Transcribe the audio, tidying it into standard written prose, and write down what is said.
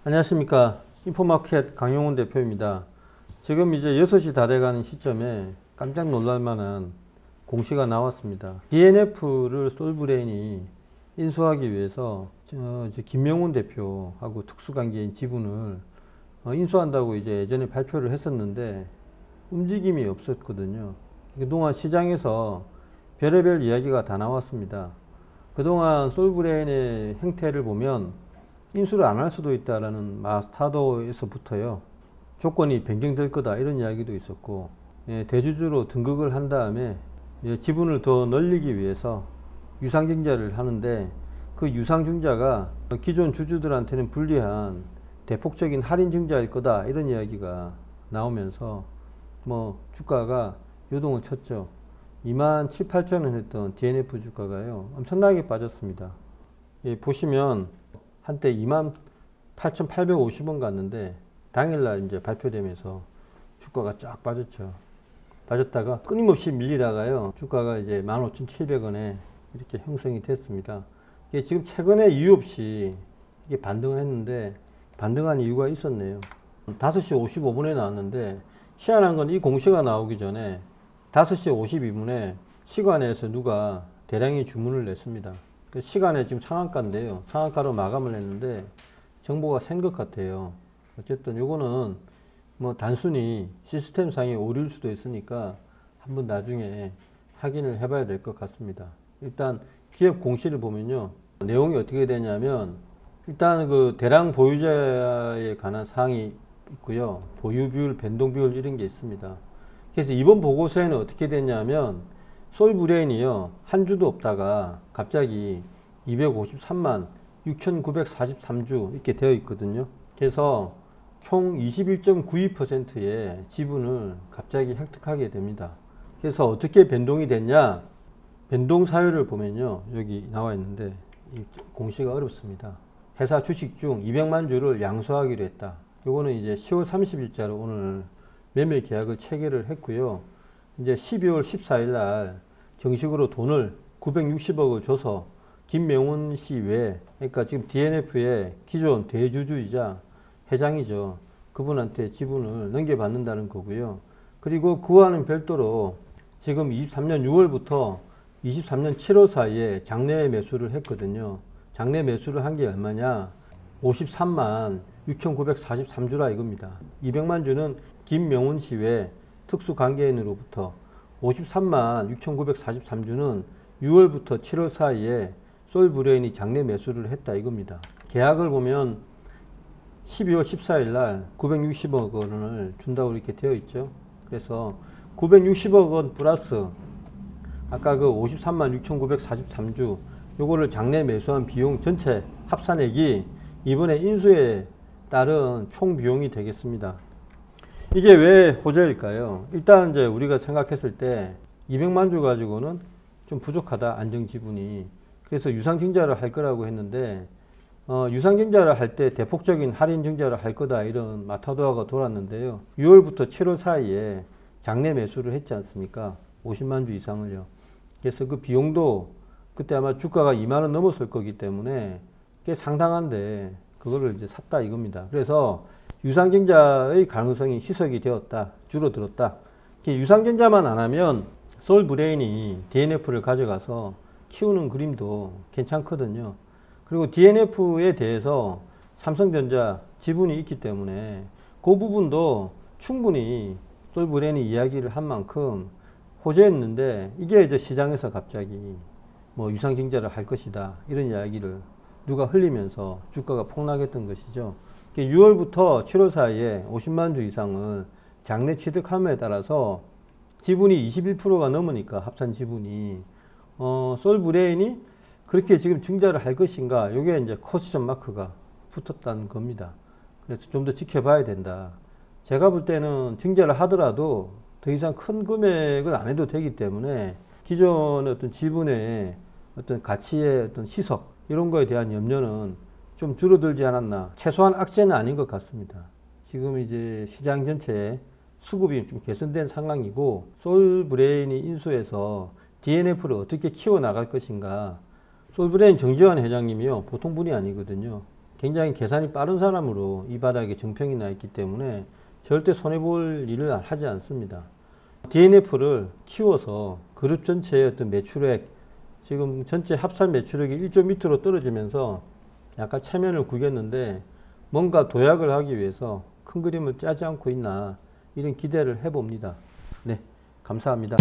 안녕하십니까. 인포마켓 강용훈 대표입니다. 지금 이제 6시 다 돼가는 시점에 깜짝 놀랄 만한 공시가 나왔습니다. DNF를 솔브레인이 인수하기 위해서 이제 김명훈 대표하고 특수관계인 지분을 인수한다고 이제 예전에 발표를 했었는데 움직임이 없었거든요. 그동안 시장에서 별의별 이야기가 다 나왔습니다. 그동안 솔브레인의 행태를 보면 인수를 안 할 수도 있다라는 마스타도에서부터요, 조건이 변경될 거다 이런 이야기도 있었고, 대주주로 등극을 한 다음에 지분을 더 늘리기 위해서 유상증자를 하는데, 그 유상증자가 기존 주주들한테는 불리한 대폭적인 할인 증자일 거다 이런 이야기가 나오면서 주가가 요동을 쳤죠. 27,800원 했던 DNF 주가가요 엄청나게 빠졌습니다. 보시면 한때 28,850원 갔는데 당일날 이제 발표되면서 주가가 쫙 빠졌죠. 빠졌다가 끊임없이 밀리다가요 주가가 이제 15,700원에 이렇게 형성이 됐습니다. 이게 지금 최근에 이유 없이 이게 반등을 했는데, 반등한 이유가 있었네요. 5시 55분에 나왔는데 희한한 건 이 공시가 나오기 전에 5시 52분에 시간에서 누가 대량의 주문을 냈습니다. 그 시간에 지금 상한가인데요, 상한가로 마감을 했는데 정보가 센 것 같아요. 어쨌든 요거는 단순히 시스템상의 오류일 수도 있으니까 한번 나중에 확인을 해봐야 될 것 같습니다. 일단 기업 공시를 보면요, 내용이 어떻게 되냐면, 일단 그 대량 보유자에 관한 사항이 있고요, 보유 비율, 변동 비율 이런 게 있습니다. 그래서 이번 보고서에는 어떻게 됐냐면, 솔브레인이요 한 주도 없다가 갑자기 253만 6,943주 이렇게 되어 있거든요. 그래서 총 21.92%의 지분을 갑자기 획득하게 됩니다. 그래서 어떻게 변동이 됐냐, 변동 사유를 보면요 여기 나와 있는데 이 공시가 어렵습니다. 회사 주식 중 200만 주를 양수하기로 했다. 요거는 이제 10월 30일자로 오늘 매매 계약을 체결을 했고요. 이제 12월 14일 날 정식으로 돈을 960억을 줘서 김명훈 씨 외에, 그러니까 지금 DNF의 기존 대주주이자 회장이죠, 그분한테 지분을 넘겨받는다는 거고요. 그리고 그와는 별도로 지금 23년 6월부터 23년 7월 사이에 장내 매수를 했거든요. 장내 매수를 한 게 얼마냐, 53만 6,943주라 이겁니다. 200만 주는 김명훈 씨 외 특수관계인으로부터, 53만 6,943주는 6월부터 7월 사이에 솔브레인이 장내 매수를 했다 이겁니다. 계약을 보면 12월 14일 날 960억 원을 준다고 이렇게 되어 있죠. 그래서 960억 원 플러스 아까 그 53만 6,943주 요거를 장내 매수한 비용 전체 합산액이 이번에 인수에 따른 총 비용이 되겠습니다. 이게 왜 호재일까요? 일단 이제 우리가 생각했을 때 200만 주 가지고는 좀 부족하다, 안정 지분이. 그래서 유상 증자를 할 거라고 했는데, 유상 증자를 할 때 대폭적인 할인 증자를 할 거다 이런 마타도아가 돌았는데요. 6월부터 7월 사이에 장내 매수를 했지 않습니까? 50만 주 이상을요. 그래서 그 비용도 그때 아마 주가가 2만 원 넘었을 거기 때문에 꽤 상당한데 그거를 이제 샀다 이겁니다. 그래서 유상증자의 가능성이 희석이 되었다, 줄어들었다. 유상증자만 안 하면 솔브레인이 DNF를 가져가서 키우는 그림도 괜찮거든요. 그리고 DNF에 대해서 삼성전자 지분이 있기 때문에 그 부분도 충분히 솔브레인이 이야기를 한 만큼 호재였는데, 이게 이제 시장에서 갑자기 유상증자를 할 것이다 이런 이야기를 누가 흘리면서 주가가 폭락했던 것이죠. 6월부터 7월 사이에 50만 주 이상을 장내 취득함에 따라서 지분이 21%가 넘으니까 합산 지분이 솔브레인이 그렇게 지금 증자를 할 것인가, 이게 이제 퀘스천 마크가 붙었다는 겁니다. 그래서 좀 더 지켜봐야 된다. 제가 볼 때는 증자를 하더라도 더 이상 큰 금액을 안 해도 되기 때문에 기존의 어떤 지분의 어떤 가치의 어떤 희석 이런 거에 대한 염려는 좀 줄어들지 않았나. 최소한 악재는 아닌 것 같습니다. 지금 이제 시장 전체에 수급이 좀 개선된 상황이고, 솔브레인이 인수해서 DNF를 어떻게 키워나갈 것인가. 솔브레인 정지환 회장님이요 보통 분이 아니거든요. 굉장히 계산이 빠른 사람으로 이 바닥에 정평이 나 있기 때문에 절대 손해볼 일을 하지 않습니다. DNF를 키워서 그룹 전체의 어떤 매출액, 지금 전체 합산 매출액이 1조 밑으로 떨어지면서 약간 체면을 구겼는데 뭔가 도약을 하기 위해서 큰 그림을 짜지 않고 있나 이런 기대를 해봅니다. 네, 감사합니다.